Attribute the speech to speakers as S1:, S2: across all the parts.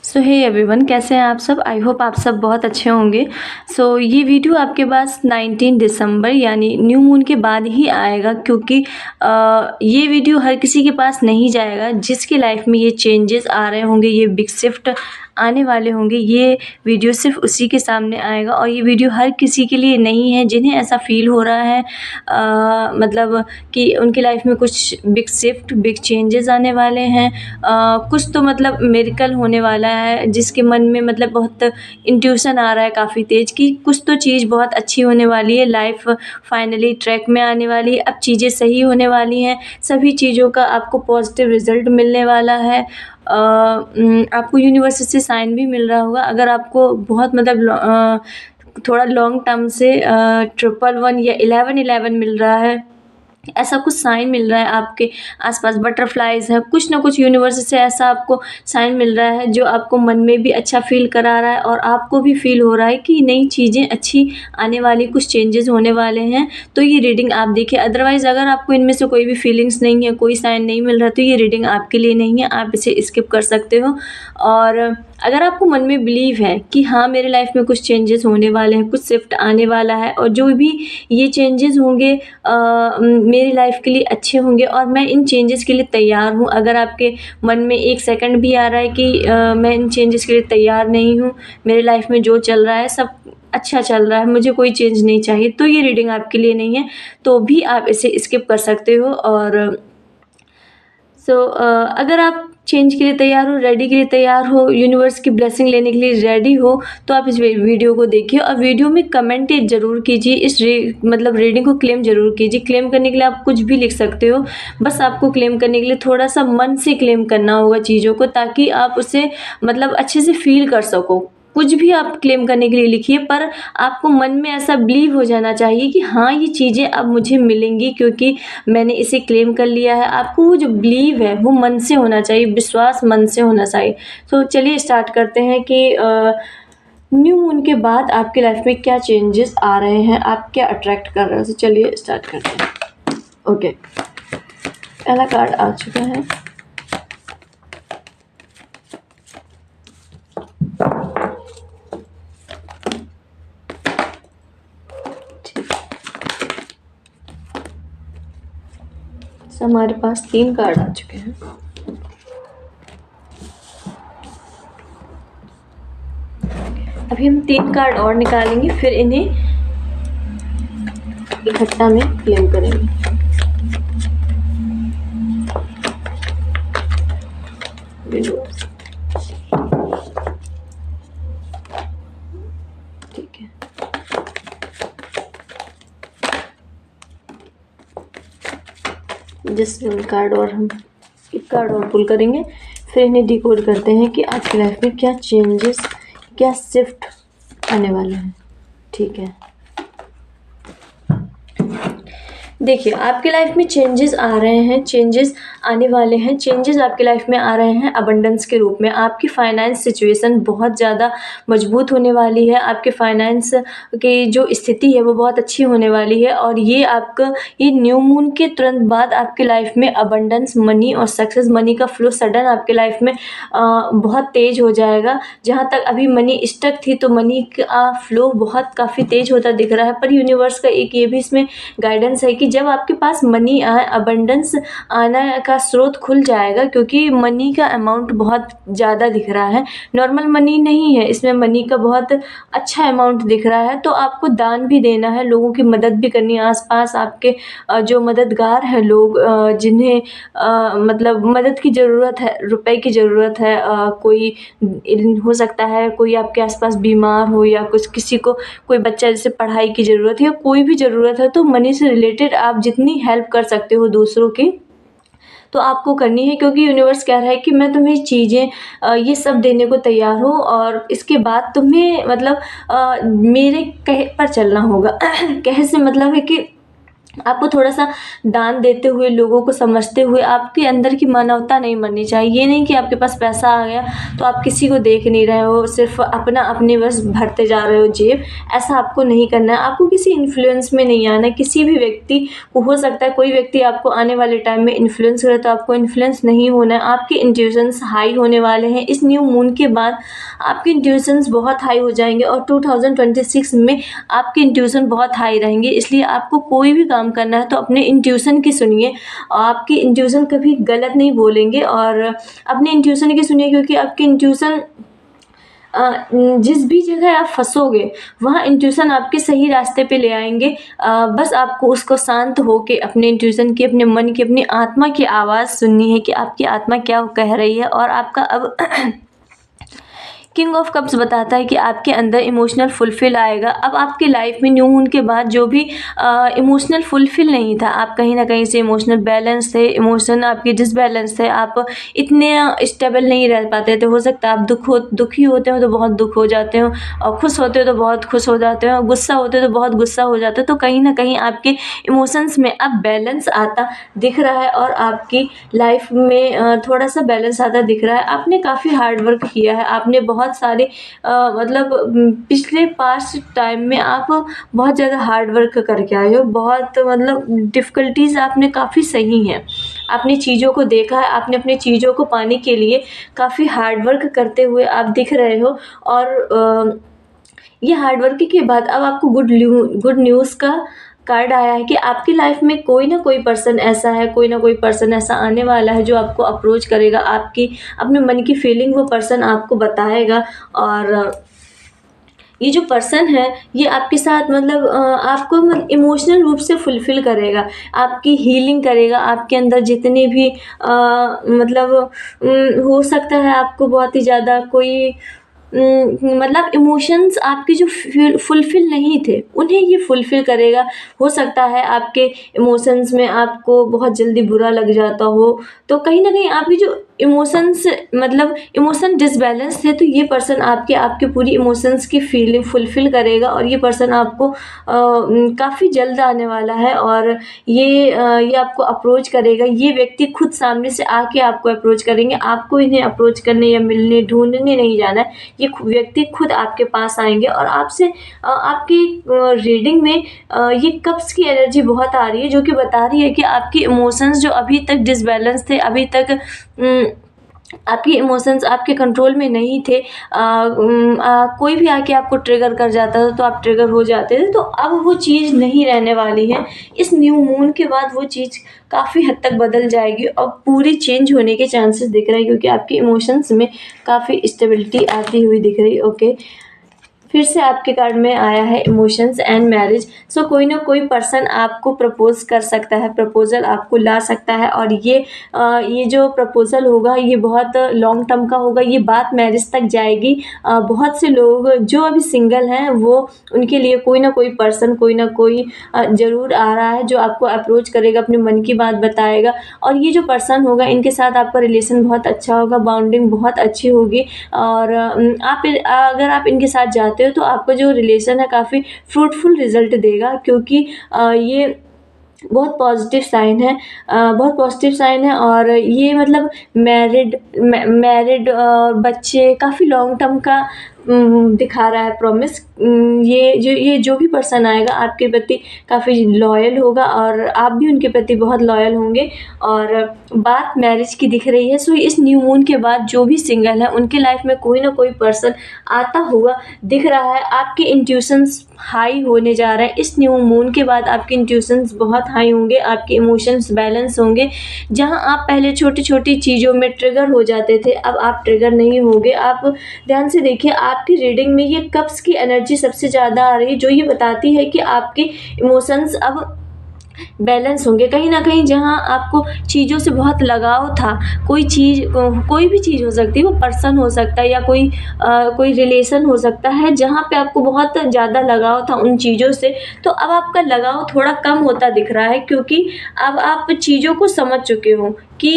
S1: सो hey everyone, कैसे हैं आप सब। आई होप आप सब बहुत अच्छे होंगे। ये वीडियो आपके पास 19 दिसंबर यानी न्यू मून के बाद ही आएगा, क्योंकि ये वीडियो हर किसी के पास नहीं जाएगा जिसकी लाइफ में ये चेंजेस आ रहे होंगे, ये बिग शिफ्ट आने वाले होंगे। ये वीडियो सिर्फ उसी के सामने आएगा और ये वीडियो हर किसी के लिए नहीं है जिन्हें ऐसा फील हो रहा है मतलब कि उनकी लाइफ में कुछ बिग शिफ्ट, बिग चेंजेस आने वाले हैं। कुछ तो मतलब मिरेकल होने वाला है, जिसके मन में मतलब बहुत इंट्यूशन आ रहा है काफ़ी तेज़ कि कुछ तो चीज़ बहुत अच्छी होने वाली है, लाइफ फाइनली ट्रैक में आने वाली है, अब चीज़ें सही होने वाली हैं, सभी चीज़ों का आपको पॉजिटिव रिज़ल्ट मिलने वाला है। आपको यूनिवर्स से साइन भी मिल रहा होगा। अगर आपको बहुत मतलब थोड़ा लॉन्ग टर्म से 111 या 1111 मिल रहा है, ऐसा कुछ साइन मिल रहा है, आपके आसपास बटरफ्लाइज हैं, कुछ ना कुछ यूनिवर्स से ऐसा आपको साइन मिल रहा है जो आपको मन में भी अच्छा फील करा रहा है और आपको भी फील हो रहा है कि नई चीज़ें अच्छी आने वाली, कुछ चेंजेस होने वाले हैं। तो ये रीडिंग आप देखिए। अदरवाइज़ अगर आपको इनमें से कोई भी फीलिंग्स नहीं है, कोई साइन नहीं मिल रहा, तो ये रीडिंग आपके लिए नहीं है, आप इसे स्किप कर सकते हो। और अगर आपको मन में बिलीव है कि हाँ, मेरे लाइफ में कुछ चेंजेस होने वाले हैं, कुछ शिफ्ट आने वाला है और जो भी ये चेंजेस होंगे मेरी लाइफ के लिए अच्छे होंगे और मैं इन चेंजेस के लिए तैयार हूँ। अगर आपके मन में एक सेकंड भी आ रहा है कि मैं इन चेंजेस के लिए तैयार नहीं हूँ, मेरे लाइफ में जो चल रहा है सब अच्छा चल रहा है, मुझे कोई चेंज नहीं चाहिए, तो ये रीडिंग आपके लिए नहीं है, तो भी आप इसे स्किप कर सकते हो। और अगर आप चेंज के लिए तैयार हो, रेडी के लिए तैयार हो, यूनिवर्स की ब्लेसिंग लेने के लिए रेडी हो, तो आप इस वीडियो को देखिए और वीडियो में कमेंट ज़रूर कीजिए। इस मतलब रीडिंग को क्लेम ज़रूर कीजिए। क्लेम करने के लिए आप कुछ भी लिख सकते हो, बस आपको क्लेम करने के लिए थोड़ा सा मन से क्लेम करना होगा चीज़ों को, ताकि आप उसे मतलब अच्छे से फील कर सको। कुछ भी आप क्लेम करने के लिए लिखिए, पर आपको मन में ऐसा बिलीव हो जाना चाहिए कि हाँ, ये चीज़ें अब मुझे मिलेंगी क्योंकि मैंने इसे क्लेम कर लिया है। आपको वो जो बिलीव है वो मन से होना चाहिए, विश्वास मन से होना चाहिए। तो चलिए स्टार्ट करते हैं कि न्यू मून के बाद आपकी लाइफ में क्या चेंजेस आ रहे हैं, आप क्या अट्रैक्ट कर रहे हो। तो चलिए स्टार्ट करते हैं। ओके, पहला कार्ड आ चुका है। हमारे पास 3 कार्ड आ चुके हैं। अभी हम 3 कार्ड और निकालेंगे, फिर इन्हें इकट्ठा में क्लेम करेंगे। ठीक है, जिस कार्ड और हम एक कार्ड और पुल करेंगे, फिर इन्हें डिकोड करते हैं कि आपकी लाइफ में क्या चेंजेस, क्या शिफ्ट आने वाला है। ठीक है, देखिए आपकी लाइफ में चेंजेस आ रहे हैं, चेंजेस आने वाले हैं। चेंजेस आपकी लाइफ में आ रहे हैं अबंडेंस के रूप में। आपकी फाइनेंस सिचुएशन बहुत ज़्यादा मजबूत होने वाली है, आपके फाइनेंस की जो स्थिति है वो बहुत अच्छी होने वाली है और ये आपका ये न्यू मून के तुरंत बाद आपके लाइफ में अबंडेंस, मनी और सक्सेस, मनी का फ्लो सडन आपके लाइफ में बहुत तेज़ हो जाएगा। जहाँ तक अभी मनी स्टक थी, तो मनी का फ्लो बहुत काफ़ी तेज़ होता दिख रहा है। पर यूनिवर्स का एक ये भी इसमें गाइडेंस है कि जब आपके पास मनी आए, अबंडेंस आना का स्रोत खुल जाएगा, क्योंकि मनी का अमाउंट बहुत ज़्यादा दिख रहा है, नॉर्मल मनी नहीं है, इसमें मनी का बहुत अच्छा अमाउंट दिख रहा है। तो आपको दान भी देना है, लोगों की मदद भी करनी है। आसपास आपके जो मददगार हैं लोग, जिन्हें मतलब मदद की ज़रूरत है, रुपए की ज़रूरत है, कोई हो सकता है कोई आपके आसपास बीमार हो या कुछ, किसी को कोई बच्चा जैसे पढ़ाई की ज़रूरत है या कोई भी ज़रूरत है, तो मनी से रिलेटेड आप जितनी हेल्प कर सकते हो दूसरों की, तो आपको करनी है। क्योंकि यूनिवर्स कह रहा है कि मैं तुम्हें चीज़ें ये सब देने को तैयार हूँ और इसके बाद तुम्हें मतलब मेरे कहे पर चलना होगा। कहे से मतलब है कि आपको थोड़ा-सा दान देते हुए, लोगों को समझते हुए, आपके अंदर की मानवता नहीं मरनी चाहिए। ये नहीं कि आपके पास पैसा आ गया तो आप किसी को देख नहीं रहे हो, सिर्फ़ अपना अपने बस भरते जा रहे हो जेब, ऐसा आपको नहीं करना है। आपको किसी इन्फ्लुएंस में नहीं आना है, किसी भी व्यक्ति को हो सकता है कोई व्यक्ति आपको आने वाले टाइम में इन्फ्लुएंस करे, तो आपको इन्फ्लुएंस नहीं होना है। आपके इंट्यूशंस हाई होने वाले हैं। इस न्यू मून के बाद आपके इंट्यूशंस बहुत हाई हो जाएँगे और 2026 में आपके इंट्यूशन बहुत हाई रहेंगे। इसलिए आपको कोई भी काम करना है तो अपने इंट्यूशन की सुनिए। आपकी इंट्यूशन कभी गलत नहीं बोलेंगे और अपने इंट्यूशन की सुनिए, क्योंकि आपकी इंट्यूशन जिस भी जगह आप फँसोगे वहाँ इंट्यूशन आपके सही रास्ते पे ले आएँगे। बस आपको उसको शांत होके अपने इंट्यूशन की, अपने मन की, अपनी आत्मा की आवाज़ सुननी है कि आपकी आत्मा क्या कह रही है। और आपका अब किंग ऑफ कप्स बताता है कि आपके अंदर इमोशनल फुलफिल आएगा। अब आपकी लाइफ में न्यू मून के बाद जो भी इमोशनल फुलफिल नहीं था, आप कहीं ना कहीं से इमोशनल बैलेंस थे, इमोशन आपके डिसबैलेंस थे, आप इतने स्टेबल नहीं रह पाते थे। हो सकता है आप दुखी होते हो तो बहुत दुख हो जाते हो, और खुश होते हो तो बहुत खुश हो जाते हो, गुस्सा होते हो तो बहुत गुस्सा हो जाते हो। तो कहीं ना कहीं आपके इमोशंस में अब बैलेंस आता दिख रहा है और आपकी लाइफ में थोड़ा सा बैलेंस आता दिख रहा है। आपने काफ़ी हार्ड वर्क किया है, आपने बहुत सारे मतलब पिछले पास्ट टाइम में आप बहुत ज़्यादा हार्ड वर्क करके आए हो। बहुत मतलब डिफ़िकल्टीज़ आपने काफ़ी सही हैं। आपने चीज़ों को देखा है, आपने अपनी चीज़ों को पाने के लिए काफ़ी हार्ड वर्क करते हुए आप दिख रहे हो। और ये हार्ड वर्क के बाद अब आपको गुड न्यूज़ का कार्ड आया है कि आपकी लाइफ में कोई ना कोई पर्सन ऐसा है, कोई ना कोई पर्सन ऐसा आने वाला है जो आपको अप्रोच करेगा, आपकी अपने मन की फीलिंग वो पर्सन आपको बताएगा। और ये जो पर्सन है ये आपके साथ मतलब आपको इमोशनल रूप से फुलफ़िल करेगा, आपकी हीलिंग करेगा, आपके अंदर जितने भी मतलब हो सकता है आपको बहुत ही ज़्यादा कोई मतलब इमोशंस आपके जो फुलफ़िल नहीं थे, उन्हें ये फुलफ़िल करेगा। हो सकता है आपके इमोशंस में आपको बहुत जल्दी बुरा लग जाता हो, तो कहीं न कहीं आपकी जो इमोशंस मतलब इमोशन डिसबैलेंस थे, तो ये पर्सन आपके पूरी इमोशंस की फीलिंग फुलफ़िल करेगा। और ये पर्सन आपको काफ़ी जल्द आने वाला है और ये आपको अप्रोच करेगा। ये व्यक्ति खुद सामने से आके आपको अप्रोच करेंगे, आपको इन्हें अप्रोच करने या मिलने, ढूँढने नहीं जाना है। ये व्यक्ति खुद आपके पास आएँगे और आपसे आपकी रीडिंग में ये कप्स की एनर्जी बहुत आ रही है, जो कि बता रही है कि आपके इमोशंस जो अभी तक डिसबैलेंस थे, अभी तक आपके इमोशंस आपके कंट्रोल में नहीं थे, कोई भी आके आपको ट्रिगर कर जाता था तो आप ट्रिगर हो जाते थे, तो अब वो चीज़ नहीं रहने वाली है। इस न्यू मून के बाद वो चीज़ काफ़ी हद तक बदल जाएगी और पूरी चेंज होने के चांसेस दिख रहे हैं, क्योंकि आपके इमोशंस में काफ़ी स्टेबिलिटी आती हुई दिख रही है। ओके, फिर से आपके कार्ड में आया है इमोशंस एंड मैरिज। सो कोई ना कोई पर्सन आपको प्रपोज कर सकता है, प्रपोजल आपको ला सकता है। और ये जो प्रपोजल होगा ये बहुत लॉन्ग टर्म का होगा, ये बात मैरिज तक जाएगी। बहुत से लोग जो अभी सिंगल हैं वो उनके लिए कोई ना कोई पर्सन, कोई ना कोई ज़रूर आ रहा है जो आपको अप्रोच करेगा, अपने मन की बात बताएगा। और ये जो पर्सन होगा इनके साथ आपका रिलेशन बहुत अच्छा होगा, बाउंडिंग बहुत अच्छी होगी। और अगर आप इनके साथ जाते हो तो आपका जो रिलेशन है काफ़ी फ्रूटफुल रिजल्ट देगा, क्योंकि ये बहुत पॉजिटिव साइन है, बहुत पॉजिटिव साइन है। और ये मतलब मैरिड बच्चे काफ़ी लॉन्ग टर्म का दिखा रहा है प्रॉमिस। ये जो भी पर्सन आएगा आपके प्रति काफ़ी लॉयल होगा और आप भी उनके प्रति बहुत लॉयल होंगे। और बात मैरिज की दिख रही है। सो इस न्यू मून के बाद जो भी सिंगल है उनके लाइफ में कोई ना कोई पर्सन आता हुआ दिख रहा है। आपके इंट्यूशंस हाई होने जा रहे हैं। इस न्यू मून के बाद आपके इंट्यूशंस बहुत हाई होंगे, आपके इमोशंस बैलेंस होंगे। जहां आप पहले छोटी छोटी चीज़ों में ट्रिगर हो जाते थे, अब आप ट्रिगर नहीं होगे। आप ध्यान से देखिए, आपकी रीडिंग में ये कप्स की एनर्जी सबसे ज़्यादा आ रही है, जो ये बताती है कि आपके इमोशंस अब बैलेंस होंगे। कहीं न कहीं जहाँ आपको चीज़ों से बहुत लगाव था, कोई भी चीज़ हो सकती है, वो पर्सन हो सकता है या कोई रिलेशन हो सकता है, जहाँ पे आपको बहुत ज़्यादा लगाव था उन चीज़ों से, तो अब आपका लगाव थोड़ा कम होता दिख रहा है, क्योंकि अब आप चीज़ों को समझ चुके हो कि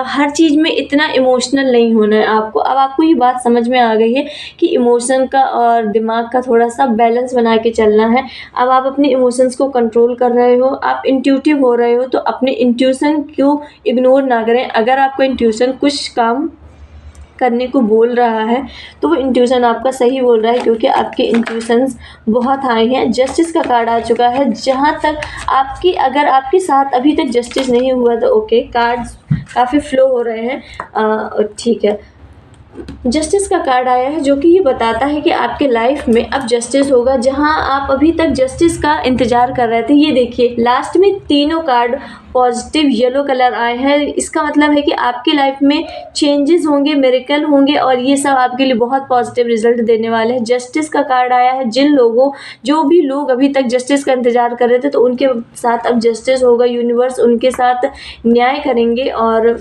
S1: हर चीज़ में इतना इमोशनल नहीं होना है आपको। अब आपको ये बात समझ में आ गई है कि इमोशन का और दिमाग का थोड़ा-सा बैलेंस बना के चलना है। अब आप अपने इमोशंस को कंट्रोल कर रहे हो, आप इंट्यूटिव हो रहे हो, तो अपने इंट्यूशन को इग्नोर ना करें। अगर आपको इंट्यूशन कुछ काम करने को बोल रहा है तो वो इंट्यूशन आपका सही बोल रहा है, क्योंकि आपके इंट्यूशंस बहुत हाई हैं। जस्टिस का कार्ड आ चुका है। जहाँ तक अगर आपके साथ अभी तक जस्टिस नहीं हुआ तो ओके, कार्ड्स काफ़ी फ्लो हो रहे हैं, ठीक है। जस्टिस का कार्ड आया है जो कि ये बताता है कि आपके लाइफ में अब जस्टिस होगा। जहां आप अभी तक जस्टिस का इंतज़ार कर रहे थे, ये देखिए लास्ट में तीनों कार्ड पॉजिटिव येलो कलर आए हैं। इसका मतलब है कि आपकी लाइफ में चेंजेस होंगे, मिरेकल होंगे और ये सब आपके लिए बहुत पॉजिटिव रिजल्ट देने वाले हैं। जस्टिस का कार्ड आया है। जो भी लोग अभी तक जस्टिस का इंतज़ार कर रहे थे तो उनके साथ अब जस्टिस होगा। यूनिवर्स उनके साथ न्याय करेंगे। और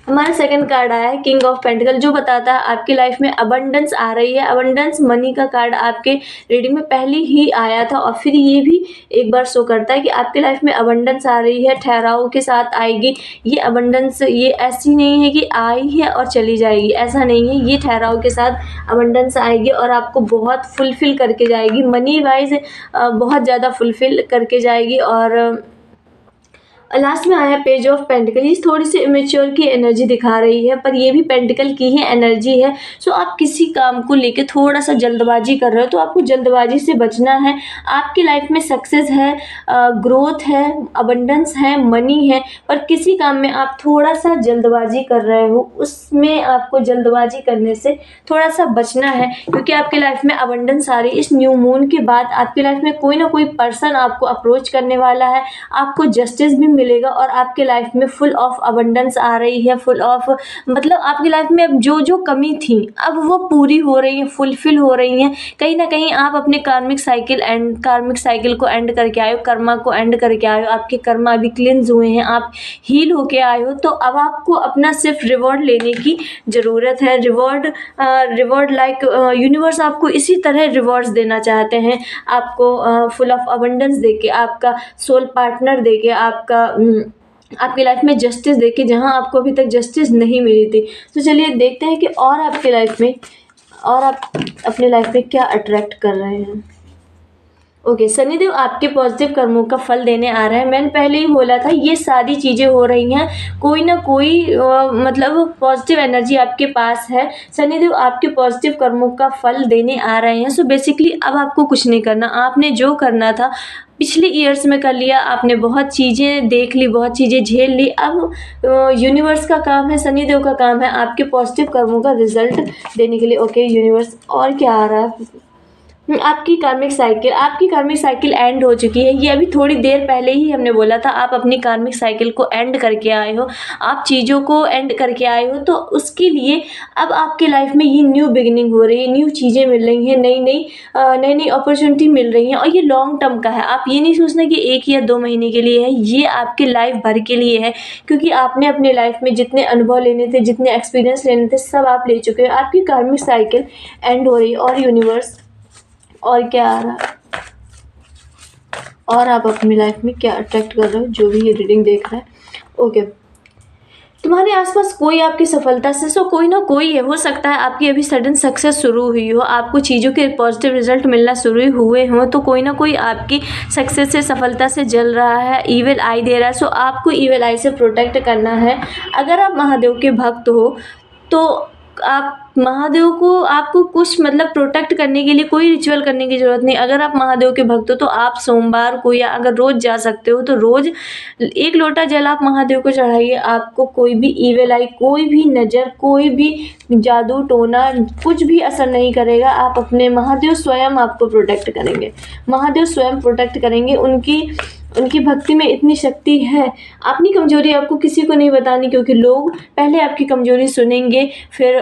S1: हमारा सेकंड कार्ड आया है किंग ऑफ पेंटिकल, जो बताता है आपकी लाइफ में अबंडेंस आ रही है। अबंडेंस मनी का कार्ड आपके रीडिंग में पहले ही आया था और फिर ये भी एक बार शो करता है कि आपकी लाइफ में अबंडेंस आ रही है, ठहराव के साथ आएगी। ये अबंडेंस ये ऐसी नहीं है कि आई है और चली जाएगी, ऐसा नहीं है। ये ठहराव के साथ अबंडेंस आएगी और आपको बहुत फुलफिल करके जाएगी। मनी वाइज बहुत ज़्यादा फुलफिल करके जाएगी। और लास्ट में आया पेज ऑफ पेंटिकल। ये थोड़ी सी इमेच्योर की एनर्जी दिखा रही है, पर ये भी पेंटिकल की ही एनर्जी है। सो आप किसी काम को लेके थोड़ा सा जल्दबाजी कर रहे हो तो आपको जल्दबाजी से बचना है। आपकी लाइफ में सक्सेस है, ग्रोथ है, अबंडेंस है, मनी है, पर किसी काम में आप थोड़ा सा जल्दबाजी कर रहे हो, उसमें आपको जल्दबाजी करने से थोड़ा सा बचना है, क्योंकि आपकी लाइफ में अबंडेंस आ रही है। इस न्यू मून के बाद आपकी लाइफ में कोई ना कोई पर्सन आपको अप्रोच करने वाला है, आपको जस्टिस भी मिलेगा और आपके लाइफ में फुल ऑफ अबंडेंस आ रही है। फुल ऑफ मतलब आपकी लाइफ में अब जो जो कमी थी अब वो पूरी हो रही है, फुलफिल हो रही हैं। कहीं ना कहीं आप अपने कार्मिक साइकिल को एंड करके आए हो, कर्मा को एंड करके आए हो। आपके कर्मा अभी क्लिन्स हुए हैं, आप हील होके आए हो। तो अब आपको अपना सिर्फ रिवॉर्ड लेने की ज़रूरत है। रिवॉर्ड लाइक यूनिवर्स आपको इसी तरह रिवॉर्ड्स देना चाहते हैं। आपको फुल ऑफ अबंडेंस देके, आपका सोल पार्टनर देके, आपकी लाइफ में जस्टिस देके, जहां आपको अभी तक जस्टिस नहीं मिली थी। तो चलिए देखते हैं कि और आपकी लाइफ में और आप अपनी लाइफ में क्या अट्रैक्ट कर रहे हैं। ओके, शनिदेव आपके पॉजिटिव कर्मों का फल देने आ रहा है। मैंने पहले ही बोला था ये सारी चीज़ें हो रही हैं, कोई ना कोई मतलब पॉजिटिव एनर्जी आपके पास है। शनिदेव आपके पॉजिटिव कर्मों का फल देने आ रहे हैं। सो बेसिकली अब आपको कुछ नहीं करना, आपने जो करना था पिछले ईयर्स में कर लिया। आपने बहुत चीज़ें देख ली, बहुत चीज़ें झेल ली। अब यूनिवर्स का काम है, शनिदेव का काम है आपके पॉजिटिव कर्मों का रिजल्ट देने के लिए। ओके यूनिवर्स, और क्या आ रहा है? आपकी कार्मिक साइकिल एंड हो चुकी है। ये अभी थोड़ी देर पहले ही हमने बोला था, आप अपनी कार्मिक साइकिल को एंड करके आए हो, आप चीज़ों को एंड करके आए हो। तो उसके लिए अब आपके लाइफ में ये न्यू बिगिनिंग हो रही है, न्यू चीज़ें मिल रही हैं, नई अपॉर्चुनिटी मिल रही हैं। और ये लॉन्ग टर्म का है। आप ये नहीं सोचना कि 1 या 2 महीने के लिए है, ये आपके लाइफ भर के लिए है, क्योंकि आपने अपने लाइफ में जितने अनुभव लेने थे, जितने एक्सपीरियंस लेने थे, सब आप ले चुके हो। आपकी कार्मिक साइकिल एंड हो रही है। और यूनिवर्स, और क्या आ रहा है? और आप अपनी लाइफ में क्या अट्रैक्ट कर रहे हो, जो भी ये रीडिंग देख रहा है। ओके, तुम्हारे आसपास कोई आपकी सफलता से कोई ना कोई है। हो सकता है आपकी अभी सडन सक्सेस शुरू हुई हो, आपको चीज़ों के पॉजिटिव रिजल्ट मिलना शुरू हुए हों, तो कोई ना कोई आपकी सक्सेस से, सफलता से जल रहा है, ईविल आई दे रहा है। सो आपको ईविल आई से प्रोटेक्ट करना है। अगर आप महादेव के भक्त हो तो आप महादेव को, आपको कुछ मतलब प्रोटेक्ट करने के लिए कोई रिचुअल करने की ज़रूरत नहीं। अगर आप महादेव के भक्त हो तो आप सोमवार को, या अगर रोज़ जा सकते हो तो रोज़ 1 लोटा जल आप महादेव को चढ़ाइए। आपको कोई भी ईविल आई, कोई भी नज़र, कोई भी जादू टोना कुछ भी असर नहीं करेगा। आप अपने महादेव स्वयं आपको प्रोटेक्ट करेंगे, महादेव स्वयं प्रोटेक्ट करेंगे। उनकी भक्ति में इतनी शक्ति है। अपनी कमजोरी आपको किसी को नहीं बतानी, क्योंकि लोग पहले आपकी कमजोरी सुनेंगे, फिर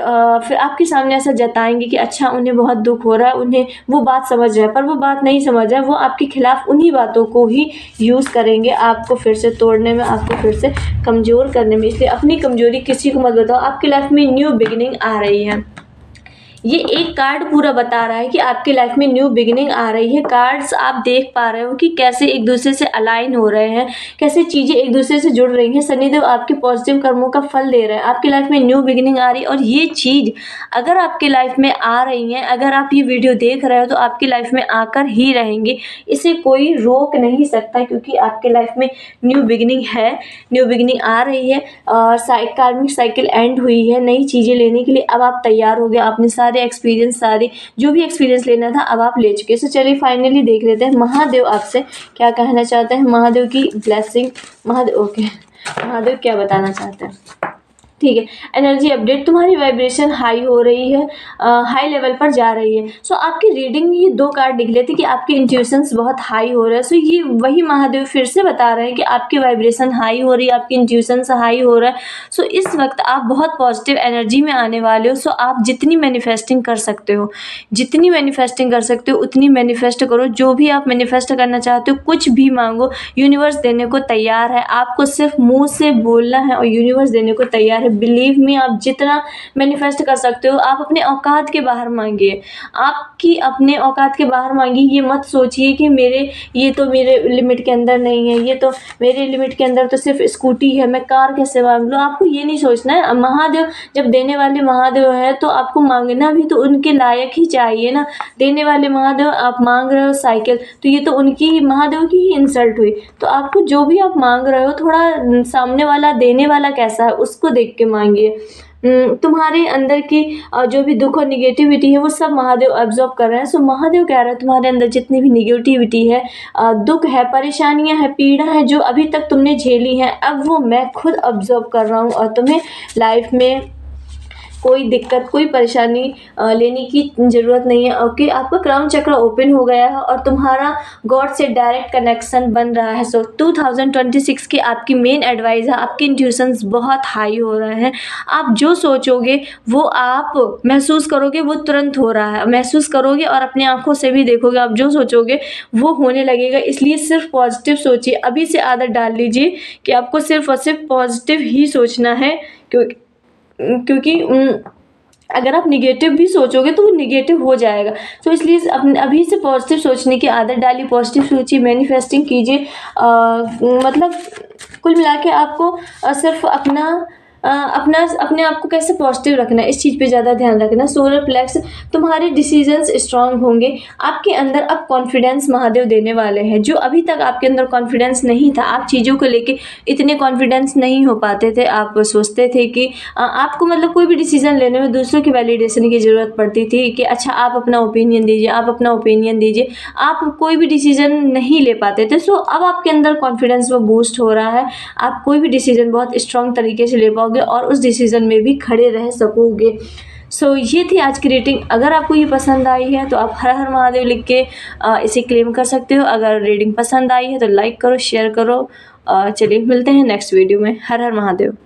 S1: आपके सामने ऐसा जताएंगे कि अच्छा उन्हें बहुत दुख हो रहा है, उन्हें वो बात समझ रहा है, पर वो बात नहीं समझ रहा है। वो आपके खिलाफ उन्हीं बातों को ही यूज़ करेंगे, आपको फिर से तोड़ने में, आपको फिर से कमज़ोर करने में। इसलिए अपनी कमजोरी किसी को मत बताओ। आपकी लाइफ में न्यू बिगिनिंग आ रही है। ये एक कार्ड पूरा बता रहा है कि आपके लाइफ में न्यू बिगिनिंग आ रही है। कार्ड्स आप देख पा रहे हो कि कैसे एक दूसरे से अलाइन हो रहे हैं, कैसे चीज़ें एक दूसरे से जुड़ रही हैं। शनिदेव आपके पॉजिटिव कर्मों का फल दे रहे हैं, आपकी लाइफ में न्यू बिगिनिंग आ रही है। और ये चीज़ अगर आपके लाइफ में आ रही है, अगर आप ये वीडियो देख रहे हो तो आपकी लाइफ में आकर ही रहेंगे, इसे कोई रोक नहीं सकता, क्योंकि आपके लाइफ में न्यू बिगिनिंग है, न्यू बिगिनिंग आ रही है। कार्मिक साइकिल एंड हुई है, नई चीज़ें लेने के लिए अब आप तैयार हो गए। आपने सारे एक्सपीरियंस, सारे जो भी एक्सपीरियंस लेना था अब आप ले चुके। सो चलिए फाइनली देख लेते हैं महादेव आपसे क्या कहना चाहते हैं। महादेव की ब्लेसिंग, महादेव ओके, महादेव क्या बताना चाहते हैं। ठीक है, एनर्जी अपडेट, तुम्हारी वाइब्रेशन हाई हो रही है, हाई लेवल पर जा रही है। सो आपकी रीडिंग ये 2 कार्ड निकले थे कि आपके इंट्यूशंस बहुत हाई हो रहे हैं। सो ये वही महादेव फिर से बता रहे हैं कि आपकी वाइब्रेशन हाई हो रही है, आपकी इंट्यूशंस हाई हो रहा है। सो इस वक्त आप बहुत पॉजिटिव एनर्जी में आने वाले हो। सो आप जितनी मैनिफेस्टिंग कर सकते हो, जितनी मैनिफेस्टिंग कर सकते हो उतनी मैनिफेस्ट करो। जो भी आप मैनिफेस्ट करना चाहते हो, कुछ भी मांगो, यूनिवर्स देने को तैयार है। आपको सिर्फ मुंह से बोलना है और यूनिवर्स देने को तैयार है। बिलीव मी, आप जितना मैनिफेस्ट कर सकते हो, आप अपने औकात के बाहर मांगिए, आपकी अपने औकात के बाहर मांगिए। ये मत सोचिए कि ये तो मेरे लिमिट के अंदर नहीं है, ये तो मेरे लिमिट के अंदर तो सिर्फ स्कूटी है, मैं कार कैसे मांग लूँ। आपको ये नहीं सोचना है। महादेव जब देने वाले महादेव है तो आपको मांगना भी तो उनके लायक ही चाहिए ना। देने वाले महादेव, आप मांग रहे हो साइकिल, तो ये तो उनकी ही, महादेव की ही इंसल्ट हुई। तो आपको जो भी आप मांग रहे हो, थोड़ा सामने वाला देने वाला कैसा है उसको देख के मांगिए। तुम्हारे अंदर की जो भी दुख और निगेटिविटी है वो सब महादेव ऑब्जर्व कर रहे हैं। सो महादेव कह रहे हैं तुम्हारे अंदर जितनी भी निगेटिविटी है, दुख है, परेशानियां हैं, पीड़ा है जो अभी तक तुमने झेली हैं, अब वो मैं खुद ऑब्जर्व कर रहा हूँ। और तुम्हें लाइफ में कोई दिक्कत, कोई परेशानी लेने की ज़रूरत नहीं है। ओके, आपका क्राउन चक्र ओपन हो गया है और तुम्हारा गॉड से डायरेक्ट कनेक्शन बन रहा है। सो 2026 की आपकी मेन एडवाइस है, आपके इंट्यूशंस बहुत हाई हो रहे हैं। आप जो सोचोगे वो आप महसूस करोगे, वो तुरंत हो रहा है, महसूस करोगे और अपनी आंखों से भी देखोगे। आप जो सोचोगे वो होने लगेगा। इसलिए सिर्फ पॉजिटिव सोचिए, अभी से आदत डाल लीजिए कि आपको सिर्फ और सिर्फ पॉजिटिव ही सोचना है। क्योंकि अगर आप निगेटिव भी सोचोगे तो वो निगेटिव हो जाएगा। तो इसलिए अपने अभी से पॉजिटिव सोचने की आदत डालिए, पॉजिटिव सोचिए, मैनिफेस्टिंग कीजिए। मतलब कुल मिला के आपको सिर्फ अपने आप को कैसे पॉजिटिव रखना है, इस चीज़ पे ज़्यादा ध्यान रखना। सोलर प्लेक्स, तुम्हारे डिसीजंस स्ट्रांग होंगे। आपके अंदर अब कॉन्फिडेंस महादेव देने वाले हैं। जो अभी तक आपके अंदर कॉन्फिडेंस नहीं था, आप चीज़ों को लेके इतने कॉन्फिडेंस नहीं हो पाते थे, आप सोचते थे कि आपको मतलब कोई भी डिसीजन लेने में दूसरों की वैलिडेशन की ज़रूरत पड़ती थी कि अच्छा आप अपना ओपिनियन दीजिए, आप अपना ओपिनियन दीजिए, आप कोई भी डिसीजन नहीं ले पाते थे। सो अब आपके अंदर कॉन्फिडेंस वो बूस्ट हो रहा है, आप कोई भी डिसीजन बहुत स्ट्रांग तरीके से ले पाओगे और उस डिसीजन में भी खड़े रह सकोगे। सो ये थी आज की रीडिंग। अगर आपको ये पसंद आई है तो आप हर हर महादेव लिख के इसे क्लेम कर सकते हो। अगर रीडिंग पसंद आई है तो लाइक करो, शेयर करो। चलिए मिलते हैं नेक्स्ट वीडियो में। हर हर महादेव।